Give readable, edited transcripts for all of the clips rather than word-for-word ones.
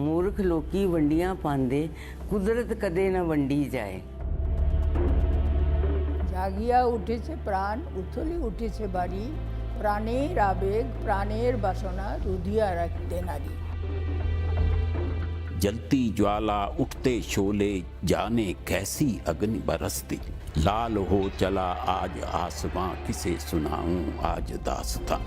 मूर्ख लोकी वंडियां पांदे, कुदरत कदे न वंडी जाए। জাগিয়া উঠেছে প্রাণ, উথলি উঠেছে বাড়ি, প্রাণের আবেগ, প্রাণের বাসনা রুধিয়া রাখতে নারী। जलती ज्वाला उठते शोले, जाने कैसी अग्नि बरसती। लाल हो चला आज आसमां, किसे सुनाऊं आज दास्तां।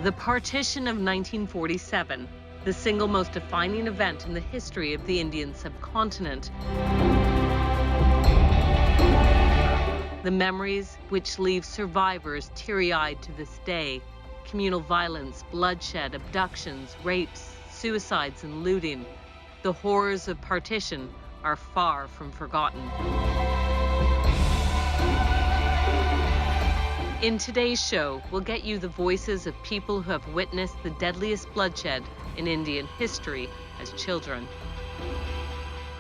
The Partition of 1947, the single most defining event in the history of the Indian subcontinent. The memories which leave survivors teary-eyed to this day. Communal violence, bloodshed, abductions, rapes, suicides and looting. The horrors of partition are far from forgotten. In today's show, we'll get you the voices of people who have witnessed the deadliest bloodshed in Indian history as children.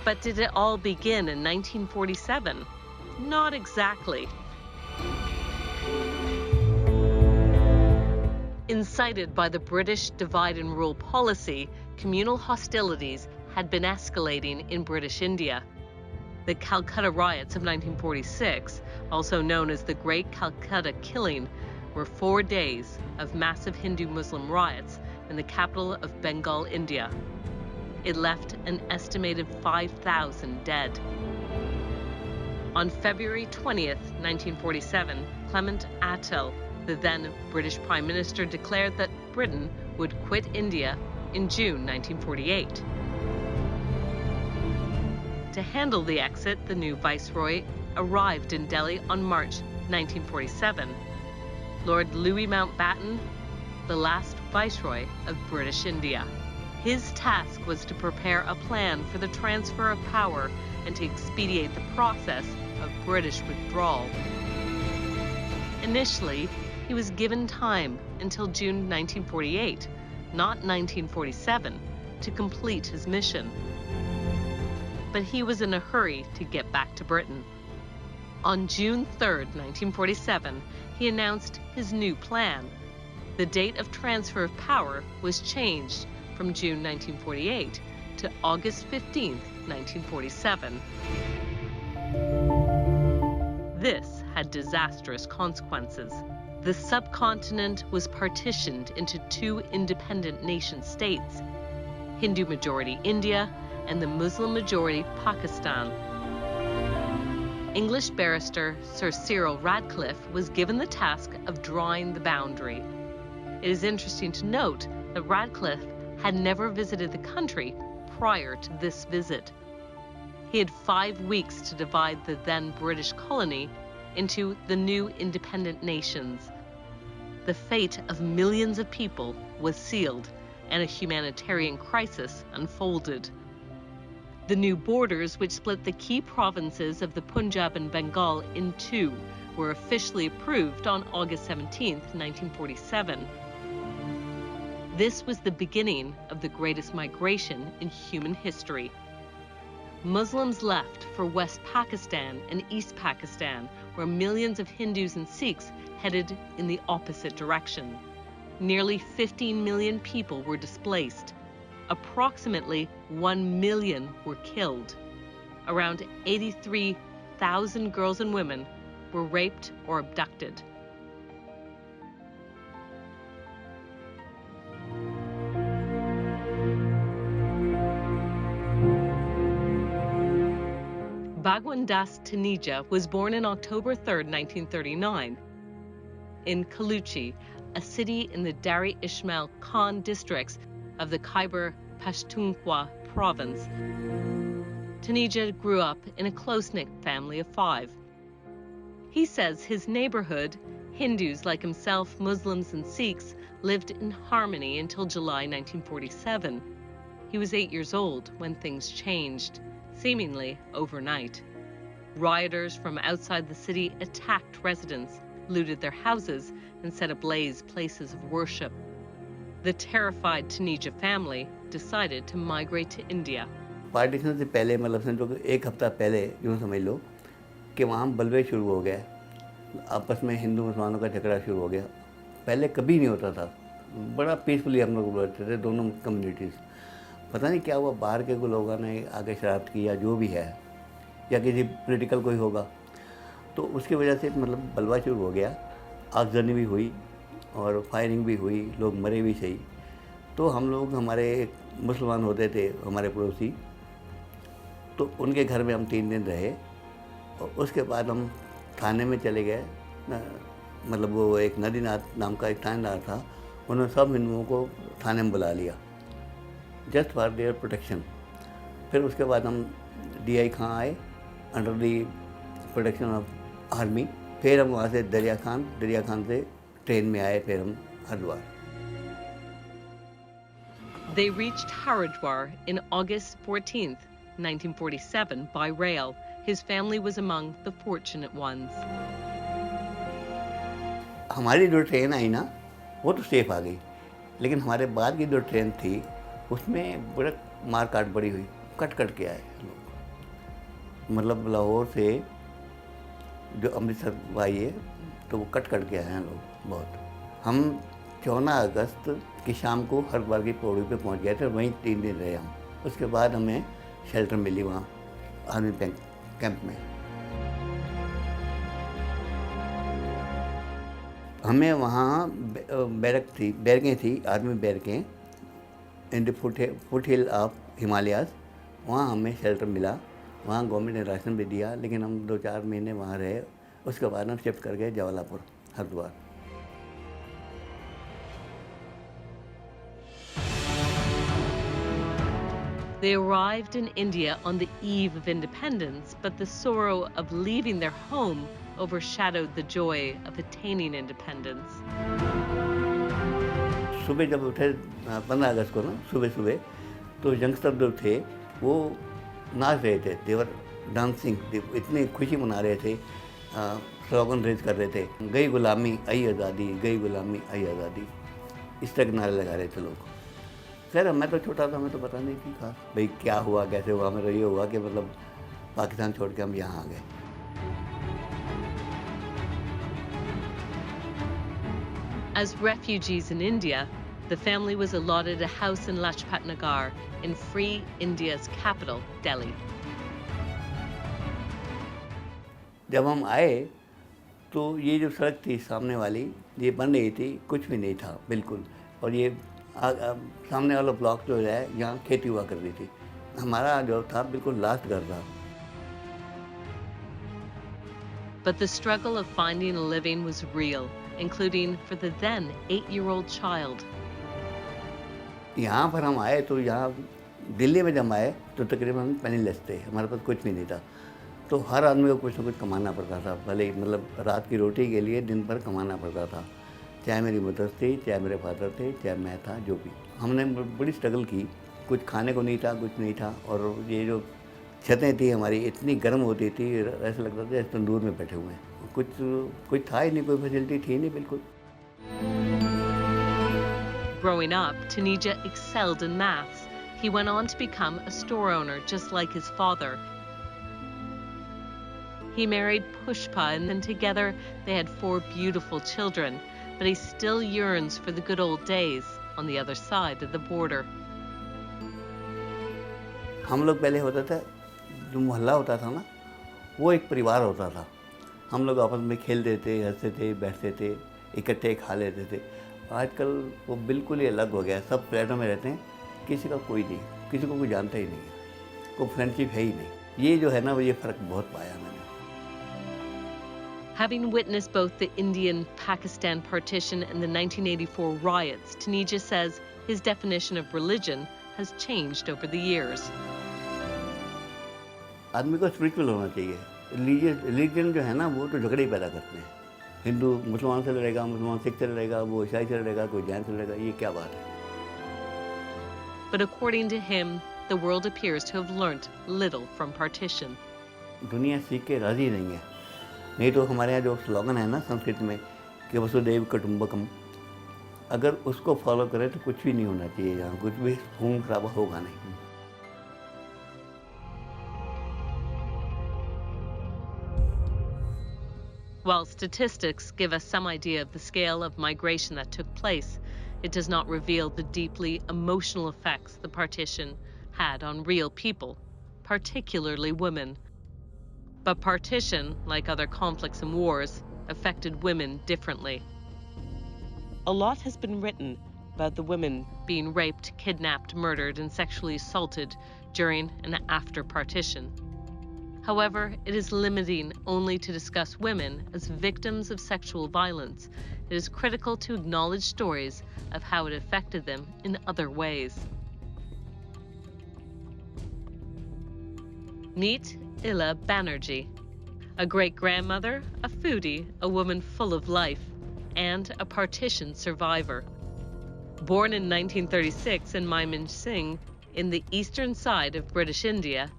But did it all begin in 1947? Not exactly. Incited by the British divide and rule policy, communal hostilities had been escalating in British India. The Calcutta riots of 1946, also known as the Great Calcutta Killing, were 4 days of massive Hindu-Muslim riots in the capital of Bengal, India. It left an estimated 5,000 dead. On February 20th, 1947, Clement Attlee, the then British Prime Minister, declared that Britain would quit India in June 1948. To handle the exit, the new Viceroy arrived in Delhi on March 1947. Lord Louis Mountbatten, the last Viceroy of British India. His task was to prepare a plan for the transfer of power and to expedite the process of British withdrawal. Initially, he was given time until June 1948, not 1947, to complete his mission. But he was in a hurry to get back to Britain. On June 3rd, 1947, he announced his new plan. The date of transfer of power was changed from June 1948 to August 15th, 1947. This had disastrous consequences. The subcontinent was partitioned into 2 independent nation states, Hindu-majority India and the Muslim-majority Pakistan. English barrister Sir Cyril Radcliffe was given the task of drawing the boundary. It is interesting to note that Radcliffe had never visited the country prior to this visit. He had 5 weeks to divide the then British colony into the new independent nations. The fate of millions of people was sealed and a humanitarian crisis unfolded. The new borders, which split the key provinces of the Punjab and Bengal in 2, were officially approved on August 17, 1947. This was the beginning of the greatest migration in human history. Muslims left for West Pakistan and East Pakistan, where millions of Hindus and Sikhs headed in the opposite direction. Nearly 15 million people were displaced. Approximately 1 million were killed. Around 83,000 girls and women were raped or abducted. Bhagwan Das Taneja was born on October 3, 1939, in Kaluchi, a city in the Dari Ismail Khan districts of the Khyber Pakhtunkhwa province. Taneja grew up in a close-knit family of 5. He says his neighborhood, Hindus like himself, Muslims and Sikhs, lived in harmony until July 1947. He was 8 years old when things changed, seemingly overnight. Rioters from outside the city attacked residents, looted their houses, and set ablaze places of worship. The terrified Taneja family decided to migrate to India. Partition से पहले मतलब समझो कि 1 हफ्ता पहले यूँ समझ लो कि वहाँ बलवे शुरू हो गया, आपस में हिंदू मुसलमानों का झगड़ा शुरू हो गया। पहले कभी नहीं होता था, बड़ा पीसफुली हम लोग रहते थे दोनों कम्युनिटीज़। पता नहीं क्या हुआ, बाहर के कोई लोगों ने आगे शरारत की या जो भी है, या किसी पॉलिटिकल कोई होगा, तो उसकी वजह से मतलब बलवा शुरू हो गया। आगजनी भी हुई और फायरिंग भी हुई, लोग मरे भी सही। तो हम लोग, हमारे एक मुसलमान होते थे हमारे पड़ोसी, तो उनके घर में हम 3 दिन रहे और उसके बाद हम थाने में चले गए। मतलब वो एक नदीनाथ नाम का एक थानेदार था, उन्होंने सब हिंदुओं को थाने में बुला लिया जस्ट फॉर देयर प्रोटेक्शन। फिर उसके बाद हम DI खां आए under the protection of army. फिर हम वहाँ से दरिया खान से ट्रेन में आए, फिर हम Haridwar. They reached Haridwar in August 14th, 1947 by rail. His family was among the fortunate ones. हमारी जो ट्रेन आई ना वो तो सेफ आ गई, लेकिन हमारे बाद की जो ट्रेन थी उसमें बड़ा मार काट बड़ी हुई, कट के आए लोग। मतलब लाहौर से जो अमृतसर आई है तो वो कट के आए हैं लोग बहुत। हम 14 अगस्त की शाम को हरिद्वार की पौड़ी पे पहुंच गए थे, वहीं 3 दिन रहे हम। उसके बाद हमें शेल्टर मिली वहाँ आर्मी कैंप में। हमें वहाँ बैरकें थी, आर्मी बैरकें in the foot hill of Himalayas. वहाँ हमें शेल्टर मिला, वहाँ गवर्नमेंट ने राशन भी दिया, लेकिन हम 2-4 महीने वहाँ रहे। उसके बाद हम शिफ्ट कर गए Jawalapur, Haridwar. They arrived in India on the eve of independence, but the sorrow of leaving their home overshadowed the joy of attaining independence. सुबह जब उठे 15 अगस्त को ना, सुबह तो यंगस्टर जो थे वो नाच रहे थे, देवर डांसिंग, इतनी खुशी मना रहे थे, स्लोगन रेज कर रहे थे, गई गुलामी आई आज़ादी, गई गुलामी आई आज़ादी, इस तरह के नारे लगा रहे थे लोग। खैर मैं तो छोटा था, मैं तो पता नहीं थी था भाई क्या हुआ कैसे हुआ। मेरा ये हुआ कि मतलब पाकिस्तान छोड़ के हम यहाँ आ गए। As refugees in India, the family was allotted a house in Lajpat Nagar in free India's capital, Delhi. जब हम आए तो ये जो सड़क थी सामने वाली, ये बन रही थी, कुछ भी नहीं था बिल्कुल। और ये सामने वाला ब्लॉक जो है यहाँ खेती हुआ कर रही थी। हमारा जो था बिल्कुल लास्ट घर था। But the struggle of finding a living was real, including for the then 8-year-old child. यहाँ पर हम आए तो यहाँ दिल्ली में जब आए तो तकरीबन पेनीलेस थे, हमारे पास कुछ भी नहीं था। तो हर आदमी को कुछ ना कुछ कमाना पड़ता था, भले मतलब रात की रोटी के लिए दिन भर कमाना पड़ता था। चाहे मेरी मदर थी, चाहे मेरे फादर थे, चाहे मैं था, जो भी। हमने बड़ी स्ट्रगल की, कुछ खाने को नहीं था, कुछ नहीं था। और ये जो छतें थी हमारी इतनी गर्म होती थी, ऐसा लगता था जैसे तंदूर में बैठे हुए हैं। कुछ था ही नहीं, कोई फैसिलिटी थी नहीं बिल्कुल। Growing up, Taneja excelled in maths. He went on to become a store owner, just like his father. He married Pushpa, and then together they had 4 beautiful children. But he still yearns for the good old days on the other side of the border. हम लोग पहले होता था, जो मोहल्ला होता था ना, वो एक परिवार होता था। हम लोग आपस में खेलते थे, हंसते थे, बैठते थे, इकट्ठे खा लेते थे। आजकल वो बिल्कुल ही अलग हो गया, सब फ्लैटों में रहते हैं, किसी का कोई नहीं, किसी को कोई जानता ही नहीं है, कोई फ्रेंडशिप है ही नहीं। ये जो है ना, वो ये फ़र्क बहुत पाया मैंने। Having witnessed both the Indian-Pakistan partition and the 1984 riots, Taneja says his definition of religion has changed over the years. आदमी को स्पिरिचुअल होना चाहिए। रिलीजन जो है ना, वो तो झगड़े ही पैदा करते हैं। हिंदू मुसलमान से लड़ेगा, मुसलमान सिख से लड़ेगा, वो ईसाई से लड़ेगा, कोई जैन से लड़ेगा, ये क्या बात है। But according to him, the world appears to have learnt little from partition. दुनिया सीख के राजी नहीं है। नहीं तो हमारे यहाँ जो स्लोगन है ना संस्कृत में कि वसुदेव कुटुंबकम, अगर उसको फॉलो करें तो कुछ भी नहीं होना चाहिए, यहाँ कुछ भी खून खराबा होगा नहीं। While statistics give us some idea of the scale of migration that took place, it does not reveal the deeply emotional effects the partition had on real people, particularly women. But partition, like other conflicts and wars, affected women differently. A lot has been written about the women being raped, kidnapped, murdered, and sexually assaulted during and after partition. However, it is limiting only to discuss women as victims of sexual violence. It is critical to acknowledge stories of how it affected them in other ways. Meet Ila Banerjee, a great-grandmother, a foodie, a woman full of life, and a partition survivor. Born in 1936 in Singh, in the eastern side of British India,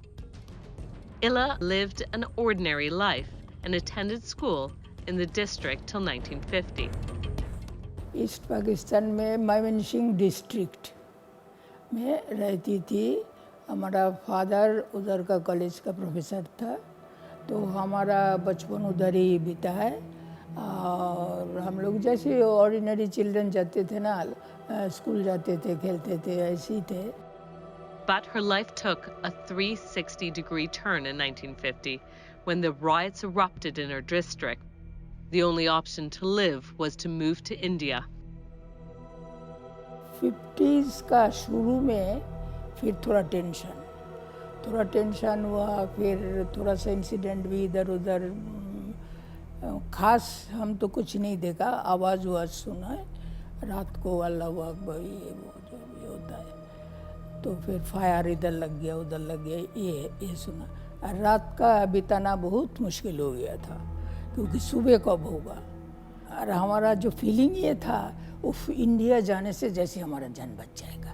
Ila lived an ordinary life and attended school in the district till 1950. East Pakistan में मायमनसिंह district में रहती थी। हमारा father उधर का college का professor था, तो हमारा बचपन उधर ही बीता है। और हम लोग जैसे ऑर्डिनरी चिल्ड्रन जाते थे ना, स्कूल जाते थे, खेलते थे, ऐसे ही थे। But her life took a 360-degree turn in 1950 when the riots erupted in her district. The only option to live was to move to India. 50s का शुरू में फिर थोड़ा टेंशन हुआ, फिर थोड़ा सा इंसिडेंट भी इधर उधर। खास हम तो कुछ नहीं देखा, आवाज़ सुना है रात को, अल्लाह अकबर, ये वो जो भी होता है। तो फिर फायर इधर लग गया, उधर लग गया, ये सुना। रात का बिताना बहुत मुश्किल हो गया था, क्योंकि सुबह कब होगा। और हमारा जो फीलिंग ये था, उफ, इंडिया जाने से जैसे हमारा जान बच जाएगा।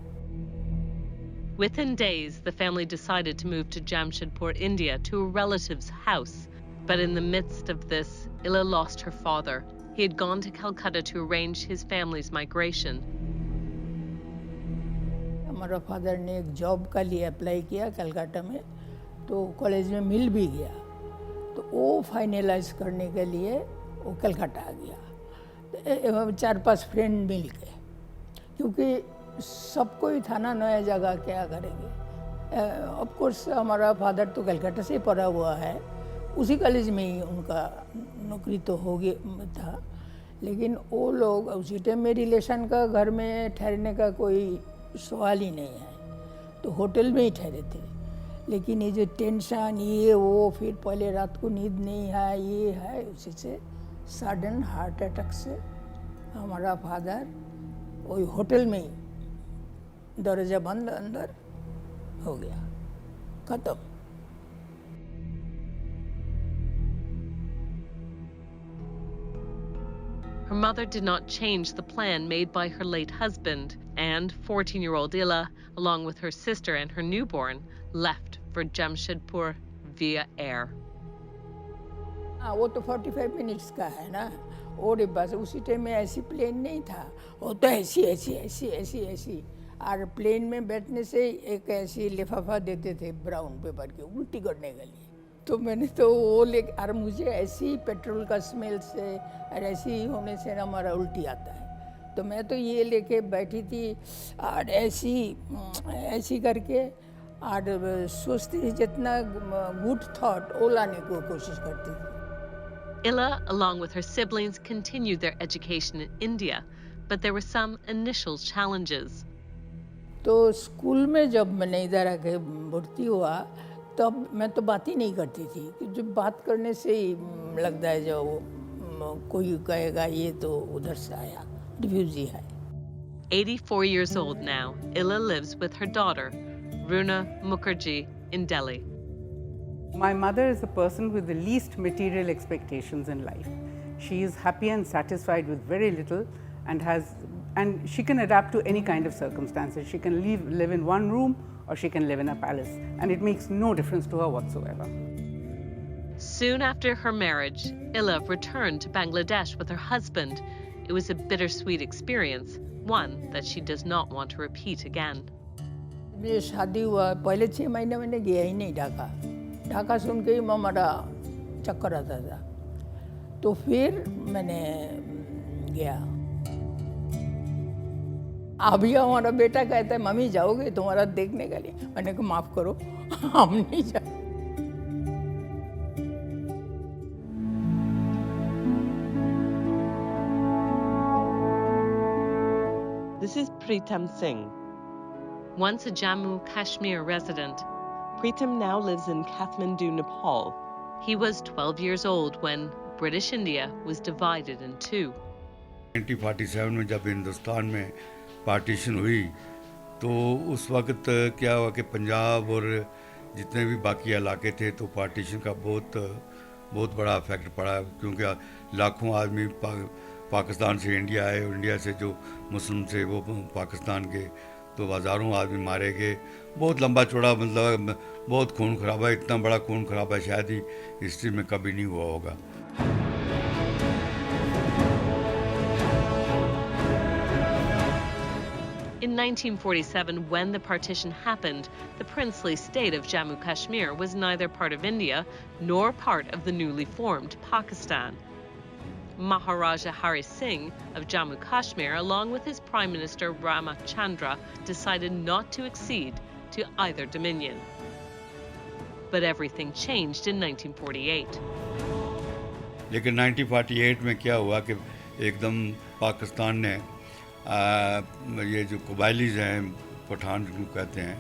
Within days, the family decided to move to Jamshedpur, India, to a relative's house. But in the midst of this, Ila lost her father. He had gone to Calcutta to arrange his family's migration. हमारा father ने एक job का लिए apply किया कलकत्ता में, तो college में मिल भी गया। तो वो फाइनलाइज करने के लिए वो कलकत्ता आ गया। 4-5 फ्रेंड मिल के, क्योंकि सबको ही था ना नया जगह, क्या करेंगे। ऑफ कोर्स हमारा फादर तो कलकत्ता से पढ़ा हुआ है, उसी कॉलेज में ही उनका नौकरी तो हो गया था। लेकिन वो लोग उसी टाइम में रिलेशन का घर में ठहरने का कोई सवाल ही नहीं है, तो होटल में ही ठहरे थे। लेकिन ये जो टेंशन, ये वो, फिर पहले रात को नींद नहीं है, ये है, उसी से सडन हार्ट अटैक से हमारा फादर वही होटल में ही दरवाजा बंद अंदर हो गया, खत्म। Her mother did not change the plan made by her late husband, and 14-year-old Ila, along with her sister and her newborn, left for Jamshedpur via air. हाँ, वो तो 45 मिनट्स का है ना, और बस उसी टाइम में ऐसी प्लेन नहीं था, वो तो ऐसी। और प्लेन में बैठने से एक ऐसी लिफाफा देते थे ब्राउन पेपर के, उल्टी करने के लिए। तो मैंने तो वो ले, और मुझे ऐसी पेट्रोल का स्मेल से और ऐसी होने से ना हमारा उल्टी आता है। तो मैं तो ये लेके बैठी थी और ऐसी करके और सोचती थी जितना गुड थॉट वो लाने को कोशिश करती थी। Ila, along with her siblings, continued their education in India, but there were some initial challenges. तो स्कूल में जब मैंने इधर आके भर्ती हुआ, तब मैं तो बात ही नहीं करती थी, जब बात करने से ही लगता है जो कोई कहेगा ये तो उधर से आया, रिफ्यूजी है। 84 years old now, Ila lives with her daughter, Runa Mukherjee, in Delhi. My mother is the person with the least material expectations in life. She is happy and satisfied with very little, and she can adapt to any kind of circumstances. She can live in one room or she can live in a palace, and it makes no difference to her whatsoever. Soon after her marriage, Ila returned to Bangladesh with her husband. It was a bittersweet experience, one that she does not want to repeat again. मेरी शादी हुआ पहले 6 महीने मैंने गया ही नहीं ढाका सुन के ही हमारा चक्कर आता था, तो फिर मैंने गया। अभी हमारा बेटा कहता है मम्मी जाओगे तुम्हारा देखने के लिए, मैंने कहा माफ करो हम नहीं जा। This is Pritam Singh. Once a Jammu Kashmir resident, Pritam now lives in Kathmandu, Nepal. He was 12 years old when British India was divided in two. 1947 में जब हिंदुस्तान में पार्टीशन हुई तो उस वक्त क्या हुआ कि पंजाब और जितने भी बाकी इलाके थे तो पार्टीशन का बहुत बड़ा इफेक्ट पड़ा, क्योंकि लाखों आदमी पाकिस्तान से इंडिया आए, इंडिया से जो मुस्लिम थे वो पाकिस्तान के, तो हज़ारों आदमी मारे गए। बहुत लंबा चौड़ा मतलब बहुत खून खराबा, इतना बड़ा खून खराबा शायद ही हिस्ट्री में कभी नहीं हुआ होगा। In 1947, when the partition happened, the princely state of Jammu Kashmir was neither part of India nor part of the newly formed Pakistan. Maharaja Hari Singh of Jammu Kashmir, along with his Prime Minister Ramachandra, decided not to accede to either dominion. But everything changed in 1948. लेकिन 1948 में क्या हुआ कि एकदम पाकिस्तान ने ये जो कबाइलीज हैं, पठान जो कहते हैं,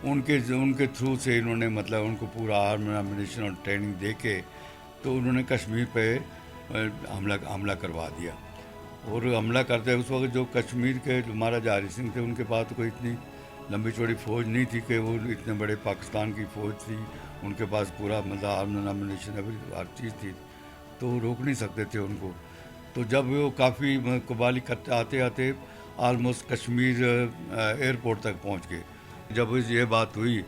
उनके थ्रू से इन्होंने मतलब उनको पूरा आर्म एमिनेशन और ट्रेनिंग दे के तो उन्होंने कश्मीर पे हमला करवा दिया। और हमला करते उस वक्त जो कश्मीर के जो महाराजा हरि सिंह थे उनके पास तो कोई इतनी लंबी चौड़ी फौज नहीं थी कि वो इतने बड़े पाकिस्तान की फौज थी, उनके पास पूरा मतलब आर्म एमिनेशन हर चीज़ थी, तो रोक नहीं सकते थे उनको। तो जब वो काफ़ी कबाली करते आते आते आलमोस्ट कश्मीर एयरपोर्ट तक पहुंच गए। जब ये बात हुई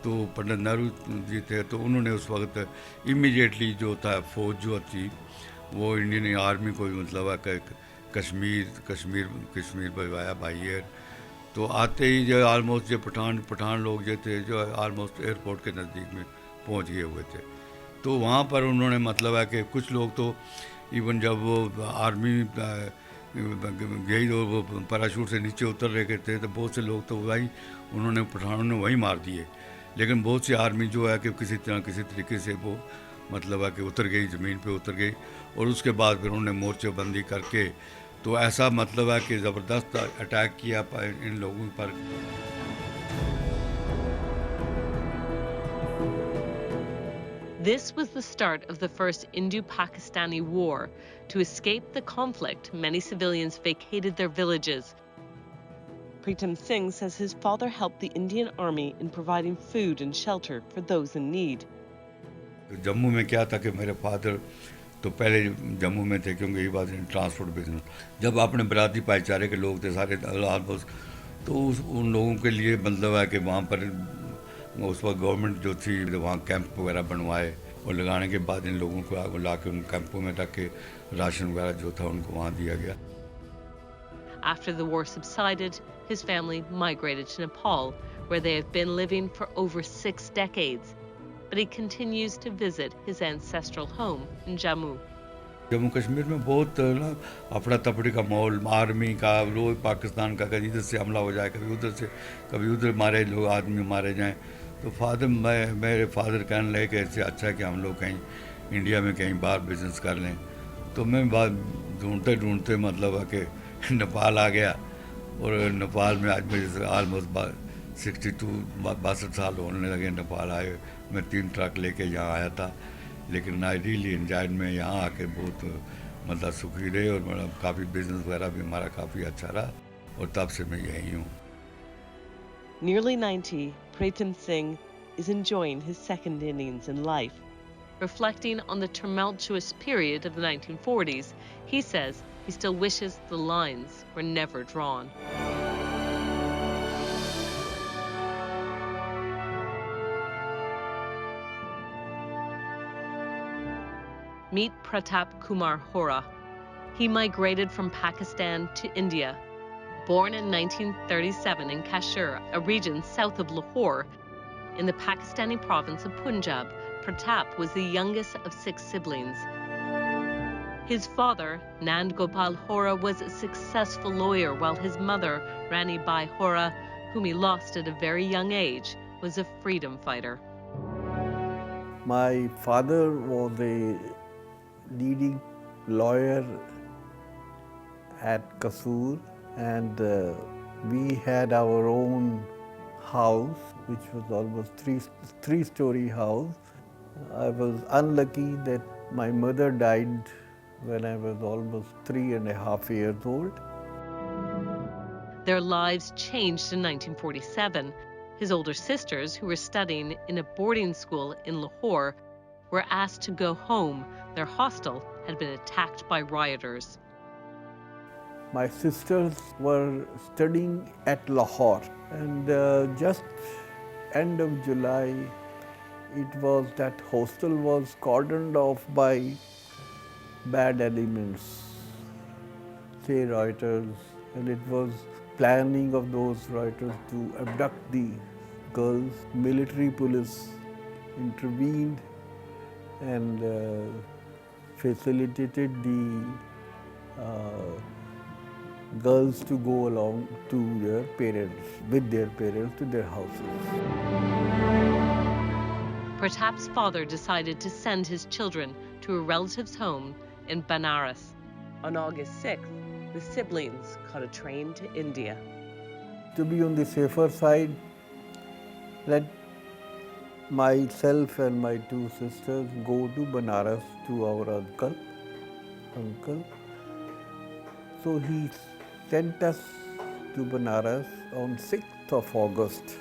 तो पंडित नेहरू जी थे, तो उन्होंने उस वक्त इमीडिएटली जो था फौज जो थी वो इंडियन आर्मी को मतलब कश्मीर पर आया बाई एयर। तो आते ही जो आलमोस्ट जो पठान लोग जो थे जो आलमोस्ट एयरपोर्ट के नज़दीक में पहुंच गए हुए थे, तो वहाँ पर उन्होंने मतलब है कि कुछ लोग तो इवन जब वो आर्मी गई तो वो पैराशूट से नीचे उतर रहे थे तो बहुत से लोग तो वही पठानों ने वहीं मार दिए। लेकिन बहुत सी आर्मी जो है कि किसी तरीके से वो मतलब है कि उतर गई, ज़मीन पे उतर गई, और उसके बाद फिर उन्होंने मोर्चेबंदी करके तो ऐसा मतलब है कि ज़बरदस्त अटैक किया इन लोगों पर। This was the start of the first Indo-Pakistani war. To escape the conflict, many civilians vacated their villages. Pritam Singh says his father helped the Indian Army in providing food and shelter for those in need. Jammu में क्या था कि मेरे father तो पहले जम्मू में थे, क्योंकि ये बात ट्रांसपोर्ट बिजनेस, जब अपने बरादरी भाईचारे के लोग थे सारे आलमोस्ट, तो उन लोगों के लिए मतलब है कि वहाँ पर उस वक्त गवर्नमेंट जो थी वहाँ कैंप वगैरह बनवाए, और लगाने के बाद इन लोगों को ला के उन कैंपों में रख के राशन वगैरह जो था उनको वहाँ दिया गया। After the war subsided, his family migrated to Nepal, where they have been living for over 6 decades. But he continues to visit his ancestral home in Jammu. Jammu Kashmir में बहुत अफड़ा तफड़ी का माहौल, आर्मी का, रोज पाकिस्तान का, कभी इधर से हमला हो जाए, कभी उधर मारे लोग, आदमी मारे जाएं। तो मेरे फादर कहने लगे कि ऐसे अच्छा है कि हम लोग कहीं इंडिया में कहीं बाहर बिजनेस कर लें। तो मैं बात ढूंढते मतलब है कि नेपाल आ गया, और नेपाल में आज मेरे आलमोस्ट 62 साल होने लगे नेपाल आए। मैं 3 ट्रक लेके यहाँ आया था, लेकिन आई रियली एंजॉयड। में यहाँ आके बहुत मतलब सुखी रहे, और मतलब काफ़ी बिजनेस वगैरह भी हमारा काफ़ी अच्छा रहा, और तब से मैं यही हूँ। Nearly 90, Pritam Singh is enjoying his second innings in life. Reflecting on the tumultuous period of the 1940s, he says he still wishes the lines were never drawn. Meet Pratap Kumar Hora. He migrated from Pakistan to India. Born in 1937 in Kashur, a region south of Lahore, in the Pakistani province of Punjab, Pratap was the youngest of 6 siblings. His father, Nand Gopal Hora, was a successful lawyer, while his mother, Rani Bai Hora, whom he lost at a very young age, was a freedom fighter. My father was a leading lawyer at Kasur, and we had our own house, which was almost three-story house. I was unlucky that my mother died when I was almost 3.5 years old. Their lives changed in 1947. His older sisters, who were studying in a boarding school in Lahore, were asked to go home. Their hostel had been attacked by rioters. My sisters were studying at Lahore, and just end of July, that hostel was cordoned off by bad elements, say rioters, and it was planning of those rioters to abduct the girls. Military police intervened and facilitated the girls to go along to their parents, with their parents, to their houses. Pratap's father decided to send his children to a relative's home in Banaras. On August 6th, the siblings caught a train to India. To be on the safer side, let myself and my two sisters go to Banaras to our uncle. So he sent us to Banaras on 6th of August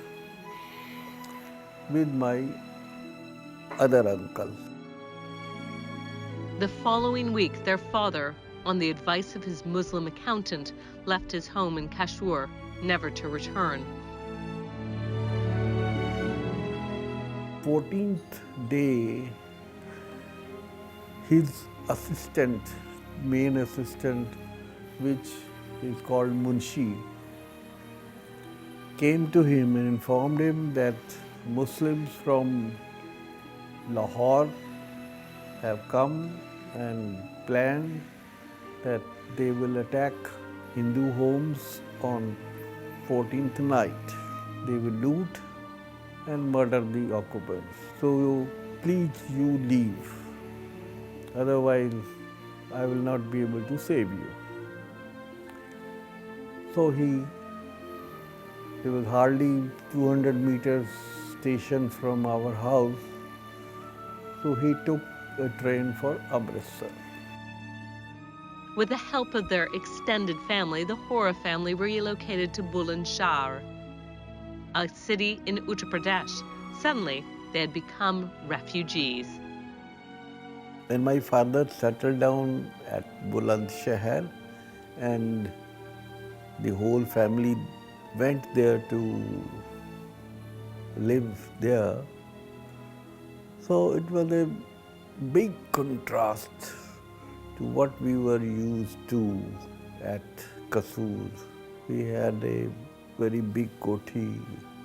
with my other uncle. The following week, their father, on the advice of his Muslim accountant, left his home in Kashur, never to return. 14th day, his assistant, main assistant, which is called Munshi, came to him and informed him that Muslims from Lahore have come and planned that they will attack Hindu homes on 14th night. They will loot and murder the occupants. So please you leave, otherwise I will not be able to save you. So he was hardly 200 meters station from our house, so he took a train for Amritsar. With the help of their extended family, the Hora family were relocated to Bulandshahr, a city in Uttar Pradesh. Suddenly, they had become refugees. Then my father settled down at Bulandshahr, and the whole family went there to live there. So it was a big contrast to what we were used to at Kasur. We had a very big koti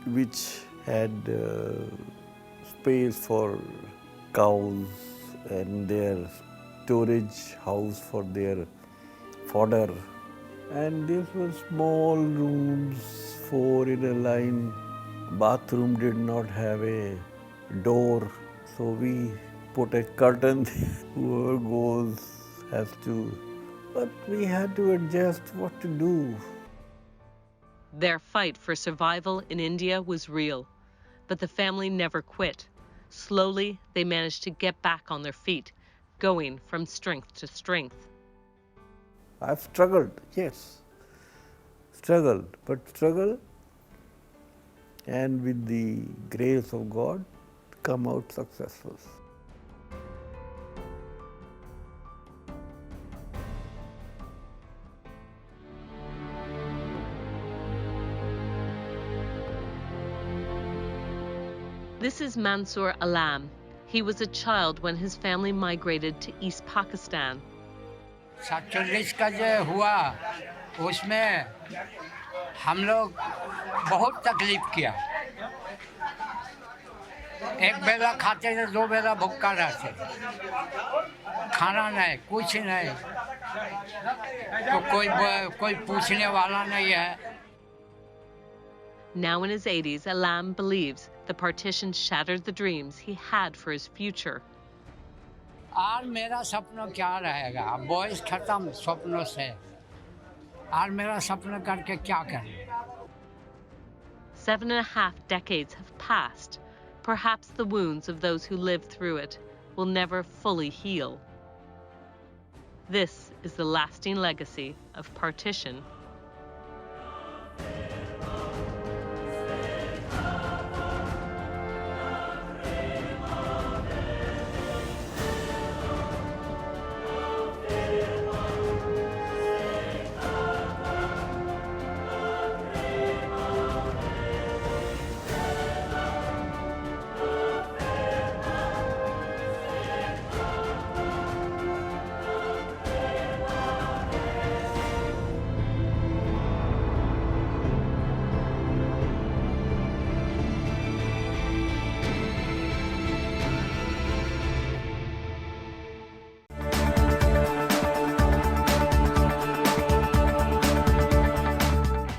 which had space for cows and their storage house for their fodder. And these were small rooms, 4 in a line. Bathroom did not have a door, so we put a curtain. Whoever goes has to, but we had to adjust what to do. Their fight for survival in India was real, but the family never quit. Slowly, they managed to get back on their feet, going from strength to strength. I've struggled, yes, struggled, and with the grace of God, come out successful. This is Mansoor Alam. He was a child when his family migrated to East Pakistan. 47 का जो हुआ उसमें हम लोग बहुत तकलीफ किया एक बेला खाते थे, 2 बेला भूखा रहते, खाना नहीं, कुछ नहीं, तो कोई पूछने वाला नहीं है. Now in his 80s, Alam believes the partition shattered the dreams he had for his future. और मेरा सपना क्या रहेगा? बॉयज खत्म सपनों से. और मेरा सपना करके क्या करें? 7.5 decades have passed. Perhaps the wounds of those who lived through it will never fully heal. This is the lasting legacy of partition.